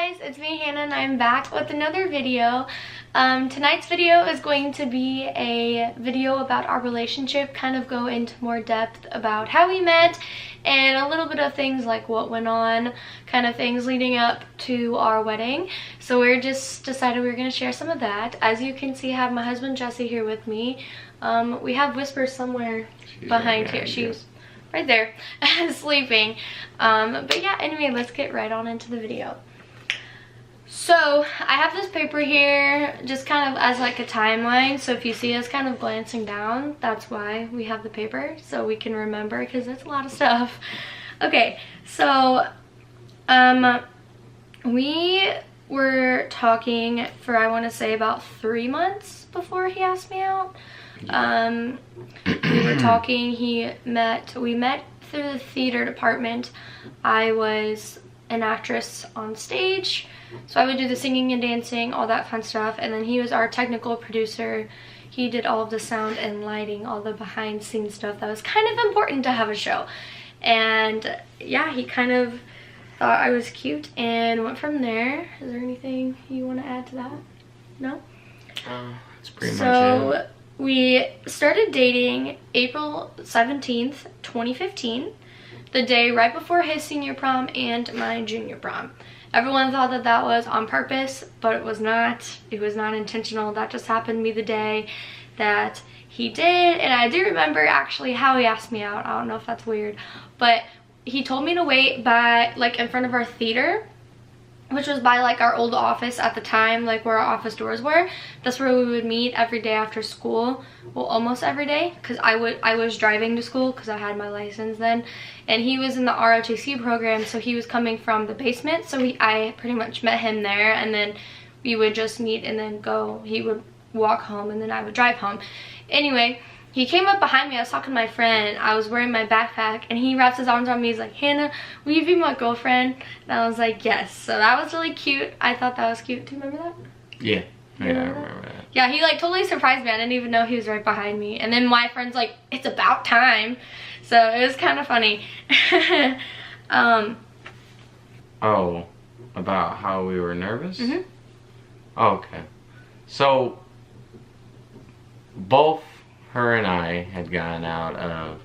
guys, it's me Hannah and I'm back with another video. Tonight's video is going to be a video about our relationship, kind of go into more depth about how we met and a little bit of things like what went on, kind of things leading up to our wedding. So we're just decided we were going to share some of that. As you can see, I have my husband Jesse here with me. We have Whisper somewhere behind here. She's right there sleeping. But yeah, anyway, let's get right on into the video. So I have this paper here just kind of as like a timeline, so if you see us kind of glancing down, that's why we have the paper, so we can remember, because it's a lot of stuff. Okay, so we were talking for, I want to say, about 3 months before he asked me out. We were talking, we met through the theater department. I was an actress on stage, so I would do the singing and dancing, all that fun stuff, and then he was our technical producer. He did all of the sound and lighting, all the behind scenes stuff that was kind of important to have a show. And yeah, he kind of thought I was cute and went from there. Is there anything you want to add to that? No? That's pretty much it. So we started dating April 17th, 2015. The day right before his senior prom and my junior prom. Everyone thought that that was on purpose, but it was not. It was not intentional. That just happened to be the day that he did. And I do remember actually how he asked me out. I don't know if that's weird, but he told me to wait by, like, in front of our theater, which was by like our old office at the time, like where our office doors were. That's where we would meet every day after school. Well, almost every day, because I was driving to school because I had my license then, and he was in the ROTC program, so he was coming from the basement, so I pretty much met him there, and then we would just meet and then go. He would walk home and then I would drive home. Anyway, he came up behind me. I was talking to my friend. I was wearing my backpack and he wraps his arms around me. He's like, "Hannah, will you be my girlfriend?" And I was like, yes. So that was really cute. I thought that was cute. Do you remember that? Yeah. Yeah, I remember that. Yeah, he like totally surprised me. I didn't even know he was right behind me. And then my friend's like, "It's about time." So it was kind of funny. Oh, about how we were nervous? Mm-hmm. Oh, okay. So both her and I had gotten out of,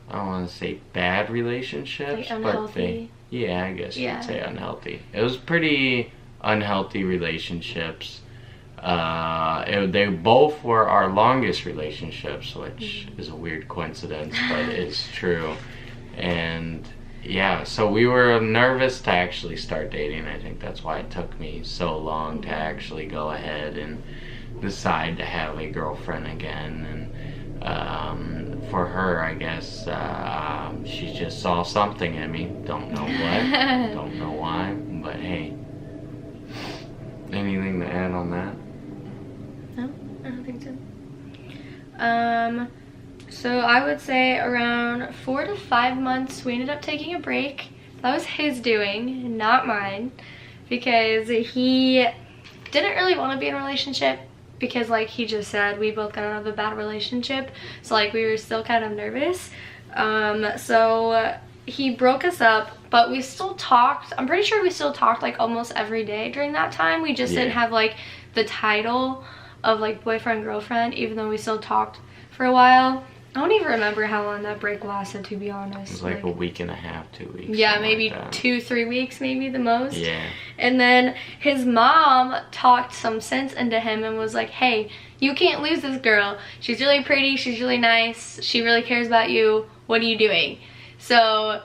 I don't want to say bad relationships, like but yeah, I guess you'd say unhealthy. It was pretty unhealthy relationships. They both were our longest relationships, which is a weird coincidence, but it's true. And yeah, so we were nervous to actually start dating. I think that's why it took me so long to actually go ahead and decide to have a girlfriend again. And for her, I guess she just saw something in me. Don't know what, don't know why, but hey. Anything to add on that? No, I don't think so. So I would say around 4 to 5 months we ended up taking a break. That was his doing, not mine, because he didn't really want to be in a relationship, because like he just said, we both got out of a bad relationship, so like we were still kind of nervous. So he broke us up, but we still talked. I'm pretty sure we still talked like almost every day during that time. We just didn't have like the title of like boyfriend girlfriend, even though we still talked for a while. I don't even remember how long that break lasted, to be honest. It was like a week and a half, 2 weeks. Yeah, maybe like 2-3 weeks, maybe the most. Yeah. And then his mom talked some sense into him and was like, "Hey, you can't lose this girl. She's really pretty, she's really nice, she really cares about you. What are you doing?" So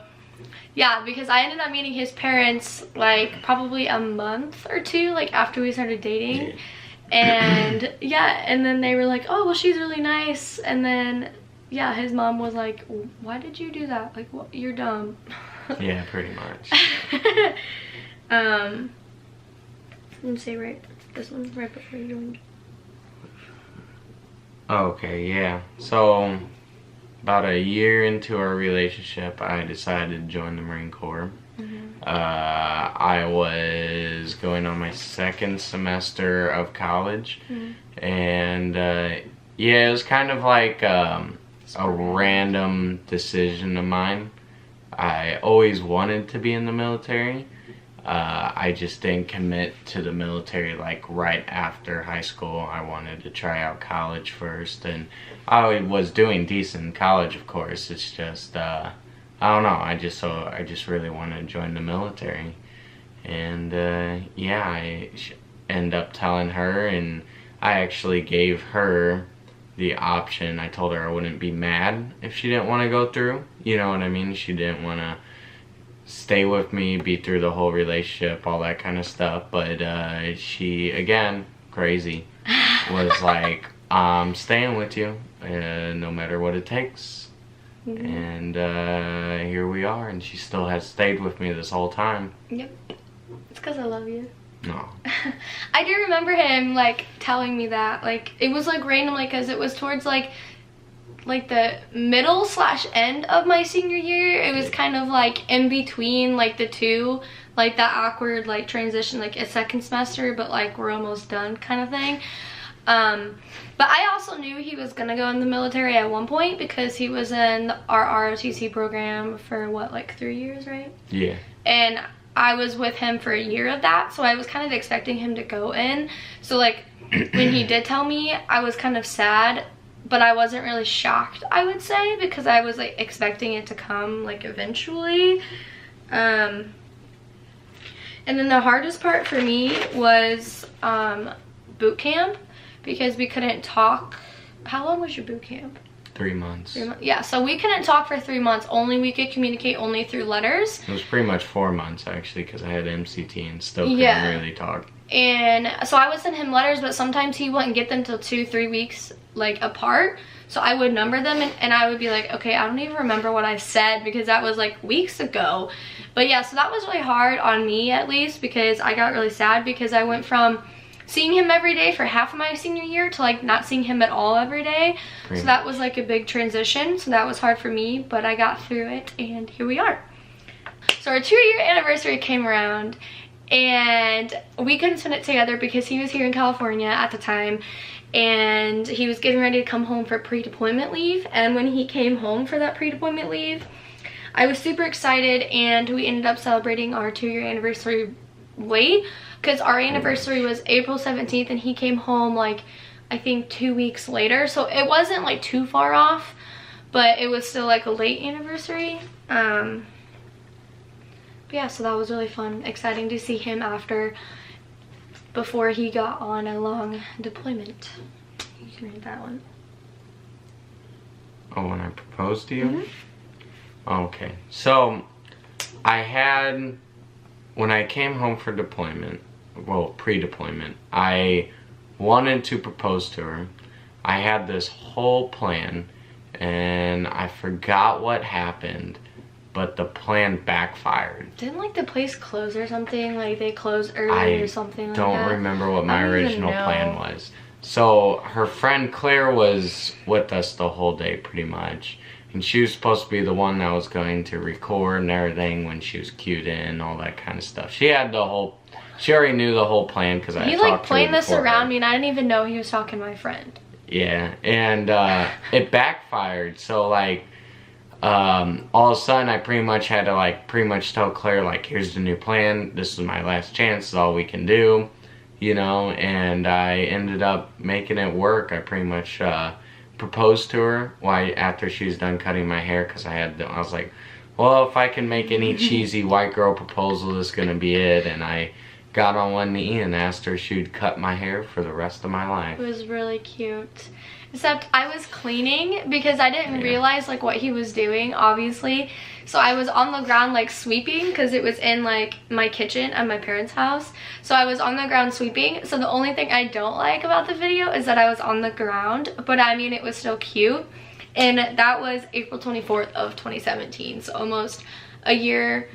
yeah, because I ended up meeting his parents like probably a month or two like after we started dating. Yeah. And yeah, and then they were like, "Oh, well, she's really nice." And then yeah, his mom was like, "Why did you do that? Like, what? You're dumb." Yeah, pretty much. Let me say this one right before you joined. Okay, yeah. So about a year into our relationship, I decided to join the Marine Corps. I was going on my 2nd semester of college, and yeah, it was kind of like a random decision of mine. I always wanted to be in the military. I just didn't commit to the military like right after high school. I wanted to try out college first, and I was doing decent in college, of course. It's just I don't know. I just really wanted to join the military, and yeah, I end up telling her, and I actually gave her the option. I told her I wouldn't be mad if she didn't want to go through. You know what I mean? She didn't want to stay with me, be through the whole relationship, all that kind of stuff. But she, again, crazy, was like, I'm staying with you, no matter what it takes. Mm-hmm. And here we are, and she still has stayed with me this whole time. Yep. It's because I love you. No. I do remember him, like, telling me that. Like, it was, like, randomly, because it was towards, like the middle / end of my senior year. It was kind of like in between like the two, like that awkward like transition, like a second semester, but like we're almost done kind of thing. But I also knew he was gonna go in the military at one point, because he was in our ROTC program for what, like 3 years, right? Yeah. And I was with him for a year of that, so I was kind of expecting him to go in. So like when he did tell me, I was kind of sad, but I wasn't really shocked, I would say, because I was like expecting it to come like eventually. And then the hardest part for me was boot camp, because we couldn't talk. How long was your boot camp? 3 months. 3 months. Yeah, so we couldn't talk for 3 months. Only we could communicate only through letters. It was pretty much 4 months actually, because I had MCT and still couldn't really talk. And so I would send him letters, but sometimes he wouldn't get them till 2-3 weeks like apart. So I would number them, and I would be like, okay, I don't even remember what I said, because that was like weeks ago. But yeah, so that was really hard on me, at least, because I got really sad, because I went from seeing him every day for half of my senior year to like not seeing him at all every day. So that was like a big transition. So that was hard for me, but I got through it, and here we are. So our 2-year anniversary came around, and we couldn't spend it together because he was here in California at the time, and he was getting ready to come home for pre-deployment leave. And when he came home for that pre-deployment leave, I was super excited, and we ended up celebrating our 2-year anniversary late, because our anniversary was April 17th and he came home like I think 2 weeks later, so it wasn't like too far off, but it was still like a late anniversary. But yeah, so that was really fun, exciting to see him before he got on a long deployment. You can read that one. Oh, when I proposed to you? Mm-hmm. Okay, so when I came home for deployment, well, pre-deployment, I wanted to propose to her. I had this whole plan, and I forgot what happened, but the plan backfired. Didn't like the place close or something? Like they closed early or something like that? I don't remember what my original plan was. So her friend Claire was with us the whole day pretty much. And she was supposed to be the one that was going to record and everything when she was cued in, all that kind of stuff. She already knew the whole plan, because I talked to her before. He like playing this around me, and I didn't even know he was talking to my friend. Yeah, and it backfired. So like all of a sudden I pretty much had to like tell Claire like, here's the new plan, this is my last chance, this is all we can do, you know. And I ended up making it work. I pretty much proposed to her after she was done cutting my hair, because I was like, well, if I can make any cheesy white girl proposal, this is gonna be it. And I got on one knee and asked her if she'd cut my hair for the rest of my life. It was really cute. Except I was cleaning, because I didn't realize like what he was doing, obviously. So I was on the ground like sweeping, because it was in like my kitchen at my parents' house. So I was on the ground sweeping. So the only thing I don't like about the video is that I was on the ground, but I mean, it was still cute. And that was April 24th of 2017. So almost a year.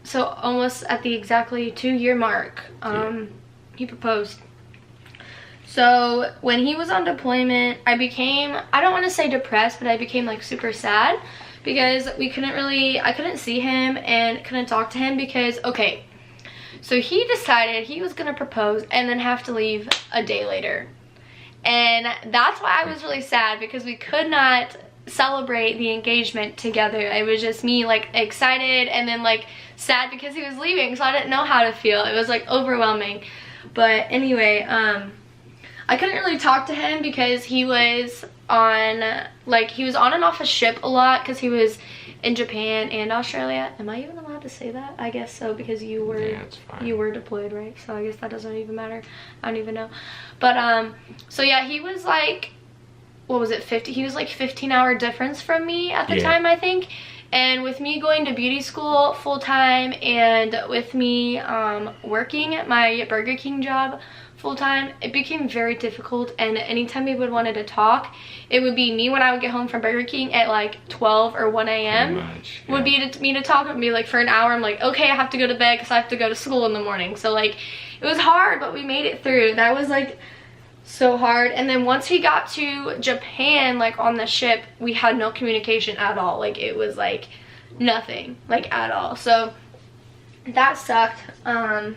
So almost at the exactly 2-year mark, he proposed. So when he was on deployment, I don't want to say depressed, but I became like super sad, because I couldn't see him and couldn't talk to him, because, okay, so he decided he was gonna propose and then have to leave a day later. And that's why I was really sad, because we could not celebrate the engagement together. It was just me like excited and then like sad because he was leaving, so I didn't know how to feel. It was like overwhelming. But anyway, I couldn't really talk to him because he was on and off a ship a lot because he was in Japan and Australia. Am I even allowed to say that? I guess so, because you were deployed, right? So I guess that doesn't even matter. I don't even know. But so yeah, he was like, what was it, 50? He was like 15-hour difference from me at the time, I think. And with me going to beauty school full time and with me working at my Burger King job full time, it became very difficult. And anytime we would wanted to talk, it would be me when I would get home from Burger King at like 12 or 1 a.m. Would be me to talk with me like for an hour. I'm like, okay, I have to go to bed because I have to go to school in the morning. So like it was hard, but we made it through. That was like so hard. And then once he got to Japan, like on the ship, we had no communication at all. Like it was like nothing, like at all. So that sucked. And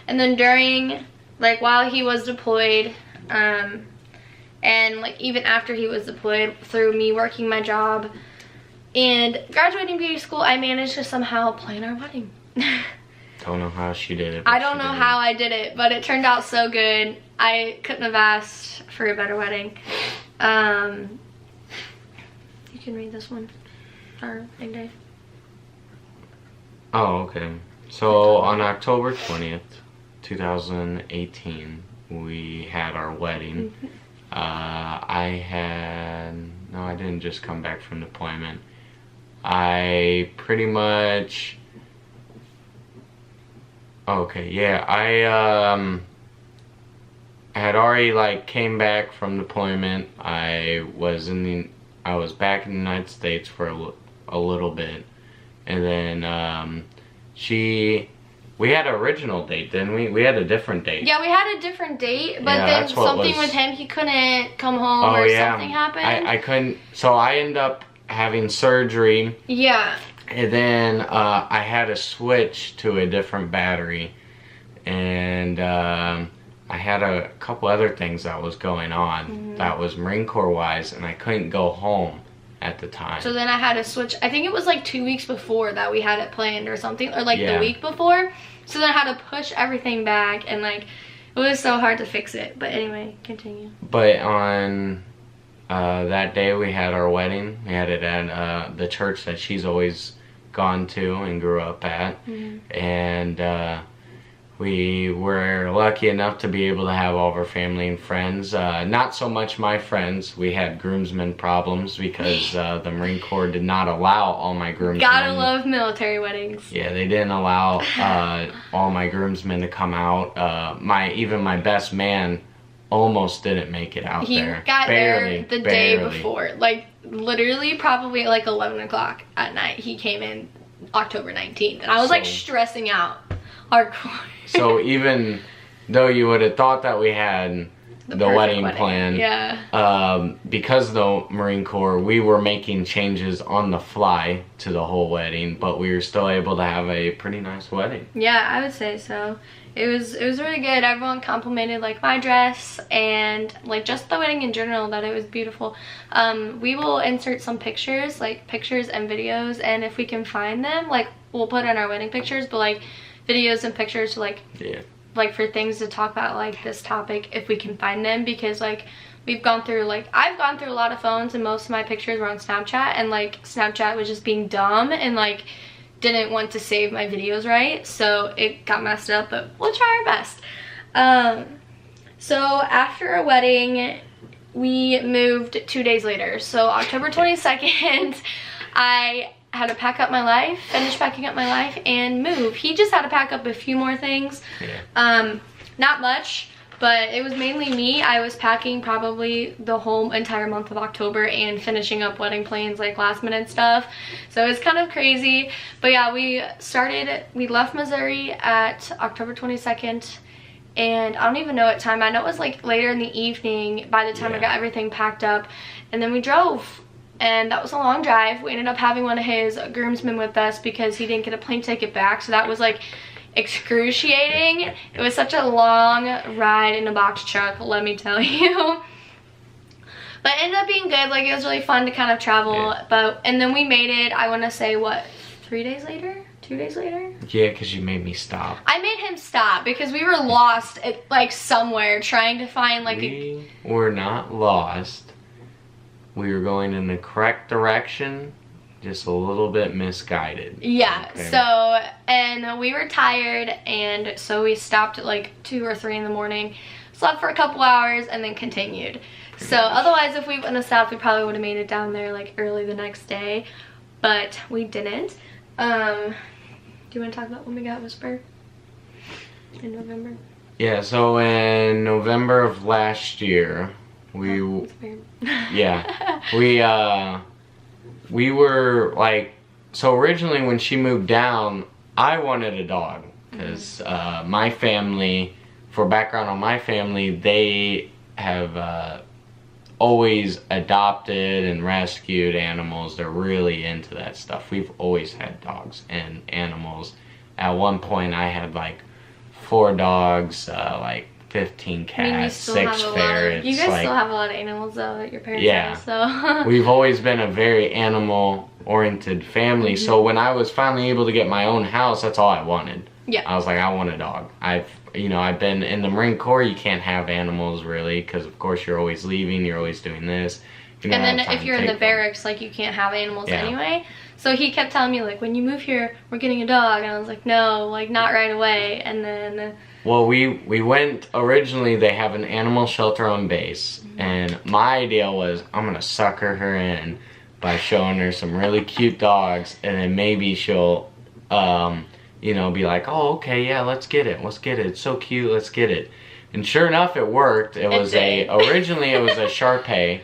then during, like while he was deployed, and like even after he was deployed, through me working my job and graduating beauty school, I managed to somehow plan our wedding. Don't know how she did it. I don't know how I did it, but it turned out so good. I couldn't have asked for a better wedding. You can read this one. Our big day. Oh, okay. So on October 20th, 2018, we had our wedding. I didn't just come back from deployment. I pretty much... Okay, yeah, I had already like came back from deployment. I was back in the United States for a little bit, and then we had an original date, didn't we? We had a different date. Yeah, we had a different date, but then something with him, he couldn't come home or something happened. I couldn't, so I ended up having surgery. Yeah. And then I had to switch to a different battery, and I had a couple other things that was going on that was Marine Corps wise, and I couldn't go home at the time. So then I had to switch. I think it was like 2 weeks before that we had it planned or something, or like the week before. So then I had to push everything back, and like it was so hard to fix it. But anyway, continue. But on that day we had our wedding. We had it at the church that she's always gone to and grew up at, and we were lucky enough to be able to have all of our family and friends. Not so much my friends. We had groomsmen problems because the Marine Corps did not allow all my groomsmen. Gotta love military weddings. Yeah, they didn't allow all my groomsmen to come out. Even my best man almost didn't make it out there. He got there the day before. Like, literally, probably at like 11 o'clock at night. He came in October 19th. And I was like stressing out hardcore. So even though you would have thought that we had the wedding plan, because of the Marine Corps, we were making changes on the fly to the whole wedding, but we were still able to have a pretty nice wedding. Yeah, I would say so. It was really good. Everyone complimented like my dress and like just the wedding in general, that it was beautiful. We will insert some pictures, like pictures and videos, and if we can find them, like we'll put in our wedding pictures, but like videos and pictures to like for things to talk about like this topic if we can find them, because like I've gone through a lot of phones and most of my pictures were on Snapchat, and like Snapchat was just being dumb and like didn't want to save my videos right, so it got messed up, but we'll try our best. So after our wedding, we moved 2 days later. So October 22nd, I had to pack up my life, finish packing up my life, and move. He just had to pack up a few more things. Not much, but it was mainly me. I was packing probably the whole entire month of October and finishing up wedding plans, like last minute stuff. So it was kind of crazy. But yeah, we left Missouri at October 22nd. And I don't even know what time. I know it was like later in the evening by the time I got everything packed up. And then we drove. And that was a long drive. We ended up having one of his groomsmen with us because he didn't get a plane ticket back. So that was like excruciating. It was such a long ride in a box truck, let me tell you. But it ended up being good. Like, it was really fun to kind of travel. Yeah. And then we made it, I want to say, what, 3 days later? 2 days later? Yeah, because you made me stop. I made him stop because we were lost at, like, somewhere trying to find, like, we were not lost. We were going in the correct direction, just a little bit misguided. Yeah, okay. So, and we were tired, and so we stopped at, like, 2 or 3 in the morning, slept for a couple hours, and then continued. So, otherwise, if we wouldn't have stopped, we probably would have made it down there, like, early the next day. But we didn't. Do you want to talk about when we got Whisper in November? Yeah, so in November of last year, we we were like, so originally when she moved down, I wanted a dog because my family, for background on my family, they have always adopted and rescued animals. They're really into that stuff. We've always had dogs and animals. At one point I had like 4 dogs, like 15 cats, 6 ferrets. You guys still have a lot of animals though at your parents' house, so. We've always been a very animal oriented family. So when I was finally able to get my own house, that's all I wanted. Yeah. I was like, I want a dog. I've been in the Marine Corps. You can't have animals really, because of course you're always leaving, you're always doing this. And then if you're in the barracks, like, you can't have animals anyway. So he kept telling me, like, when you move here, we're getting a dog. And I was like, no, like, not right away. And then... Well, we went, originally they have an animal shelter on base. And my idea was, I'm going to sucker her in by showing her some really cute dogs. And then maybe she'll... you know, be like, oh, okay, yeah, let's get it. It's so cute, let's get it. And sure enough, it worked. Originally it was a Shar-Pei.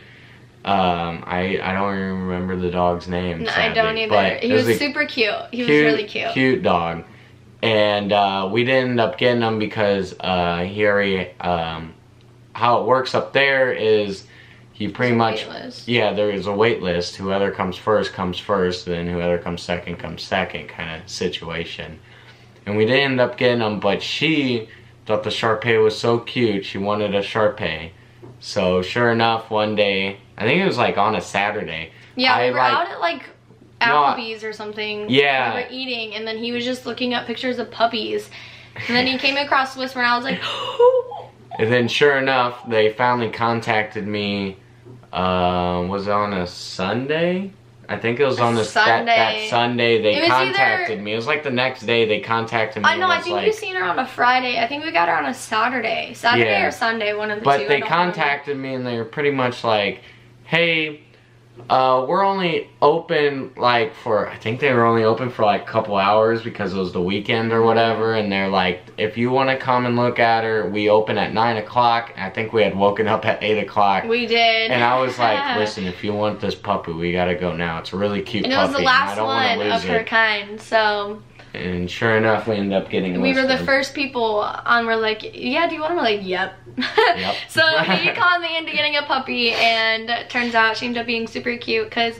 I don't even remember the dog's name. No, sadly, I don't either. But he was super cute. He was really cute. Cute dog. And we didn't end up getting him because he already, how it works up there is he pretty much, there is a wait list. Whoever comes first, then whoever comes second kind of situation. And we didn't end up getting him, but she thought the Shar-Pei was so cute, she wanted a Shar-Pei. So sure enough, one day, I think it was like on a Saturday. Yeah, we were out at like Applebee's or something. Yeah. We were eating, and then he was just looking up pictures of puppies. And then he came across Whisper, and I was like, and then sure enough, they finally contacted me. Was it on a Sunday? I think it was on that Sunday they contacted me. It was like the next day they contacted me. I know, I think you seen her on a Friday. I think we got her on a Saturday. Saturday or Sunday, one of the two. But they contacted me and they were pretty much like, hey, we're only open like for, I think they were only open for like a couple hours because it was the weekend or whatever. And they're like, if you want to come and look at her, we open at 9 o'clock. I think we had woken up at 8 o'clock. We did. And I was like, listen, if you want this puppy, we got to go now. It's a really cute puppy. And it was the last one of her kind, so. And sure enough, we ended up getting We were the first people on, we're like, yeah, do you want him? We're like, yep. Yep. So he called me into getting a puppy, and it turns out she ended up being super cute because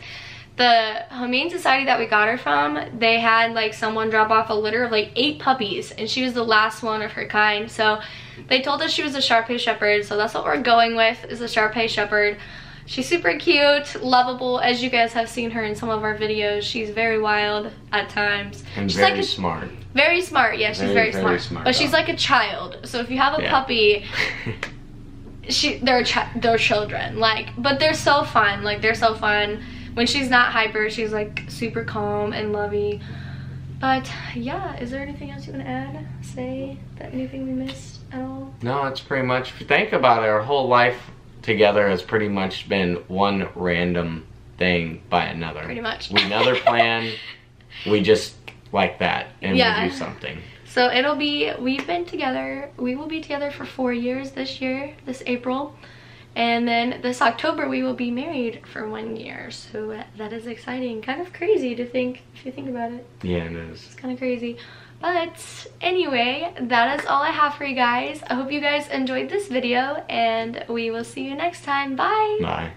the Humane Society that we got her from, they had like someone drop off a litter of like 8 puppies, and she was the last one of her kind. So they told us she was a Shar-Pei Shepherd, so that's what we're going with, is a Shar-Pei Shepherd. She's super cute, lovable, as you guys have seen her in some of our videos. She's very wild at times. And she's very smart. Very smart, yeah, she's very smart. But she's like a child, so if you have a puppy, they're children, like, but they're so fun, like, they're so fun. When she's not hyper, she's like super calm and lovey. But yeah, is there anything else you want to add? Say that anything we missed at all? No, it's pretty much, if you think about it, our whole life together has pretty much been one random thing by another. Pretty much. We never plan, we just like that, and we do something. So we will be together for 4 years this year, this April. And then this October we will be married for 1 year. So that is exciting. Kind of crazy to think, if you think about it. Yeah, it is. It's kind of crazy. But anyway, that is all I have for you guys. I hope you guys enjoyed this video, and we will see you next time. Bye! Bye.